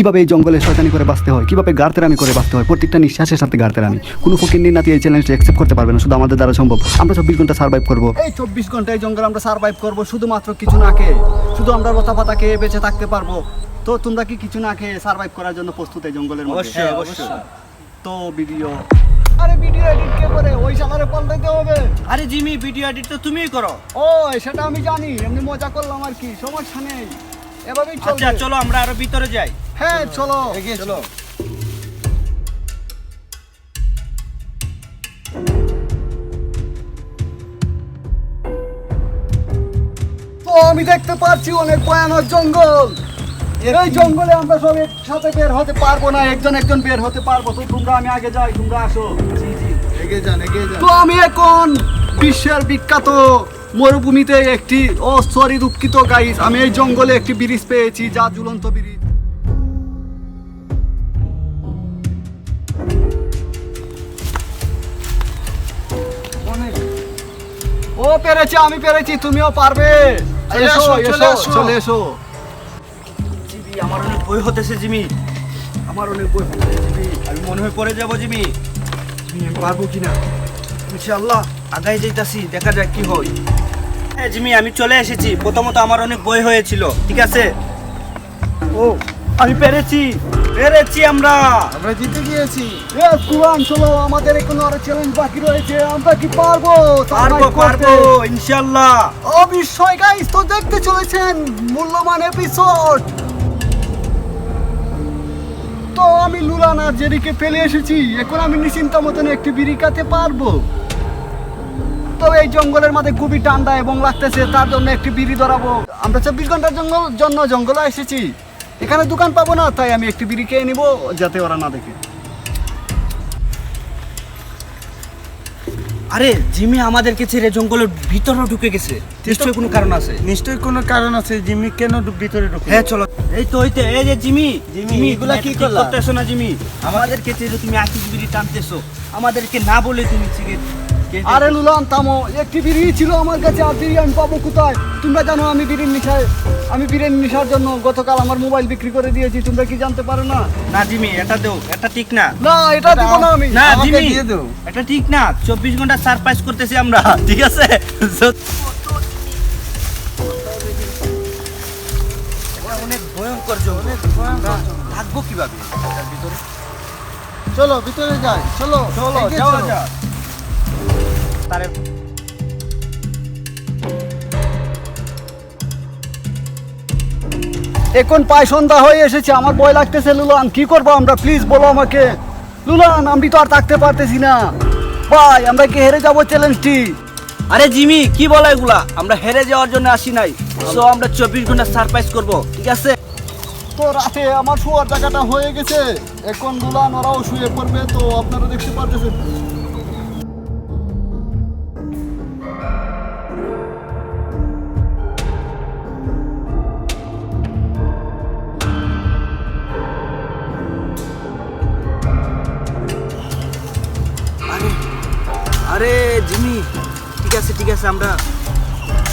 কিভাবে এই জঙ্গলে শয়তানি করে বাঁচতে হয়, কিভাবে গার্তেরামি করে বাঁচতে হয়, প্রত্যেকটা নিঃশ্বাসের সাথে গার্তেরামি। কোনো ফকিন্নির নাতি এই চ্যালেঞ্জটা অ্যাকসেপ্ট করতে পারবে না, শুধু আমাদের দ্বারা সম্ভব। আমরা 24 ঘন্টা সার্ভাইভ করবো, এই 24 ঘন্টা এই জঙ্গলে আমরা সার্ভাইভ করবো শুধুমাত্র কিছু না খেয়ে। শুধু আমরা লতা পাতা খেয়ে বেঁচে থাকতে পারবো। তো তোমরা কি কিছু না খেয়ে সার্ভাইভ করার জন্য প্রস্তুত এই জঙ্গলের মধ্যে? অবশ্যই অবশ্যই। তো ভিডিও, আরে ভিডিও এডিট কে করে? ওই শালারে পাল্টাইতে হবে। আরে জিমি, ভিডিও এডিট তো তুমিই করো। ও সেটা আমি জানি, এমনি মজা করলাম আর কি, সমস্যা নেই, এভাবেই আচ্ছা চলবে। চলো আমরা আরো ভিতরে যাই। হ্যাঁ চলো এগিয়ে চলো। তো আমি দেখতে পাচ্ছি অনেক ভয়ানক জঙ্গল। এই জঙ্গলে আমরা সব একসাথে বের হতে পারবো না, একজন একজন বের হতে পারবো। তো তোমরা, আমি আগে যাই, তোমরা আসো। এগিয়ে যান এগিয়ে যান। তো আমি এখন বিশ্বের বিখ্যাত মরুভূমিতে একটি, ও সরি দুঃখিত গাইস, আমি এই জঙ্গলে একটি ব্রিজ পেয়েছি, যা ঝুলন্ত ব্রিজ। ও পেরেছি, আমি পেরেছি, তুমিও পারবে। এসো এসো, চলে এসো। জিমি, আমার অনেক ভয় হতেছে জিমি, আমার অনেক বই পড়েছি, আমি মনে হয় পড়ে যাবো জিমি। আমি পারবো কিনা। ইনশাআল্লাহ আগাই যাইতাছি, দেখা যাক কি হয়। হ্যাঁ জিমি, আমি চলে এসেছি। প্রথমত আমার অনেক ভয় হয়েছিল, ঠিক আছে? ও আমি পেরেছি, পেরেছি আমরা জিতে গিয়েছি। কুরআন, চলো, আমাদের এখনো আরো চ্যালেঞ্জ বাকি রয়েছে। আমরা কি পারবো? পারবো পারবো ইনশাআল্লাহ। অবশ্যই গাইস, তো দেখতে চলেছেন মূল্যবান এপিসোড। তো আমি লুলান আর জেরিকে ফেলে এসেছি, এখন আমি নিশ্চিন্ত মতন একটি বিড়ি খেতে পারবো। তো এই জঙ্গলের মধ্যে খুবই ঠান্ডা এবং লাগতেছে, তার জন্য একটি বিড়ি ধরাবো। আমরা 24 ঘন্টার জন্য জঙ্গলে এসেছি, এখানে দোকান পাবো না, তাই আমি একটি বিড়ি খেয়ে নিবো যাতে ওরা না দেখে। আরে জিমি আমাদেরকে ছেড়ে জঙ্গলের ভিতরে ঢুকে গেছে, নিশ্চয়ই কোনো কারণ আছে। নিশ্চয়ই কোনো কারণ আছে। জিমি কেন ভিতরে ঢুকে? হ্যাঁ চলো। এই তো এই তো, এই যে জিমি, জিমি, এগুলা কি করলা? করতেছো না জিমি? আমাদেরকে ছেড়ে তুমি আকিস বিড়ি টানতেছো, আমাদেরকে না বলে তুমি সিগারেট। আরে লুলান থামো, একটি বিড়ি ছিল আমার কাছে, আর বিড়ি আমি পাবো কোথায়? তোমরা জানো আমি বিড়ির নেশার জন্য গতকাল আমার মোবাইল বিক্রি করে দিয়েছি, তোমরা কি জানতে পারো না? না জিমি, এটা দেও, এটা ঠিক না। না, এটা দিব না আমি। না আমাকে জিমি, দিয়ে দাও। এটা ঠিক না। 24 ঘন্টা সারপ্রাইজ করতেছি আমরা, ঠিক আছে? অনেক ভয়ঙ্কর জঙ্গল, থাকবো কিভাবে এটার ভিতরে? চলো ভিতরে যাই, চলো চলো এগিয়ে যাওয়া চলো। যাক। তারে এখন প্রায় সন্ধ্যা হয়ে এসেছে, আমার ভয় লাগতেছে। লুলান, কি করবো আমরা? প্লিজ বলো আমাকে। লুলান, আমি তো আর থাকতে পারতেছি না ভাই, আমরা কি হেরে যাবো চ্যালেঞ্জটি? আরে জিমি, কি বলো এগুলা? আমরা হেরে যাওয়ার জন্য আসি নাই, সো আমরা 24 ঘন্টা সারপ্রাইজ করব, ঠিক আছে? তো রাতে আমার শোয়ার জায়গাটা হয়ে গেছে, এখন লুলান ওরাও শুয়ে পড়বে, তো আপনারা দেখতে পারতেছেন। আরে আরে জিমি, ঠিক আছে ঠিক আছে, আমরা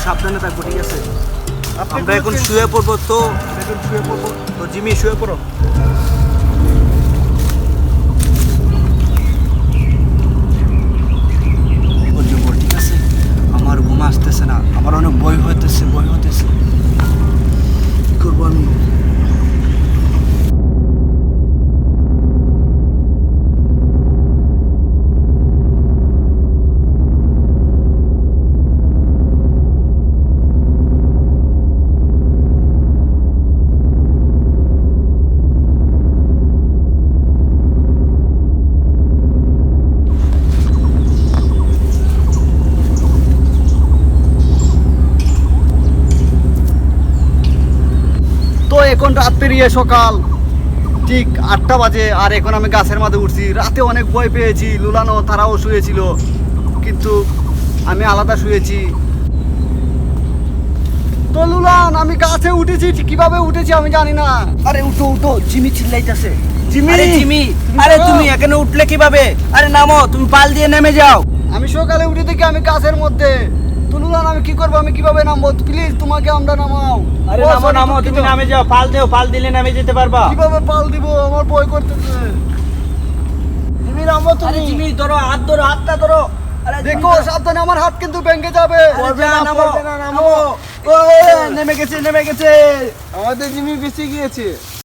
সাবধানে থাকবো, ঠিক আছে? আমরা এখন শুয়ে পড়বো, তো এখন শুয়ে পড়বো। তো জিমি শুয়ে পড়ো। ঠিক আছে, আমার ঘুম আসতেছে না, আমার অনেক ভয় হইতেছে কি করবো আমি? তো এখন রাত পেরিয়ে সকাল ঠিক 8টা বাজে, আর এখন আমি গাছের মাঝে উঠছি। রাতে অনেক ভয় পেয়েছি, লুলানো তারাও শুয়েছিল, কিন্তু আমি আলাদা শুয়েছি। তো লুলান, আমি গাছে উঠেছি, কিভাবে উঠেছি আমি জানি না। আরে উঠো উঠো, জিমি চিল্লাইতাছে। জিমি, আরে জিমি, তুমি আরে যাও। তুমি এখানে উঠলে কিভাবে? আরে নামো, তুমি পাল দিয়ে নেমে যাও। আমি সকালে উঠে দেখি আমি গাছের মধ্যে। তো নুলান আমি কি করবো, আমি কিভাবে নামবো? প্লিজ তোমাকে আমরা নামাও। আরে ও, নামো sorry, নামো, দুঃখিত। তুমি নামে যাও, পাল দেও, পাল দিলে নামে যেতে পারবা। কিভাবে পাল দিব, আমার ভয় করতেছে। জিমি নামো আরে তুমি। জিমি ধরো, হাত ধরো, হাতটা ধরো। আরে দেখো সাবধানে, আমার হাত কিন্তু ভেঙে যাবে। পড়বে যা, না, নামো, পড়বে না, নামো। ও নেমে গেছে, নেমে গেছে। আমাদের জিমি বেঁচে গিয়েছে।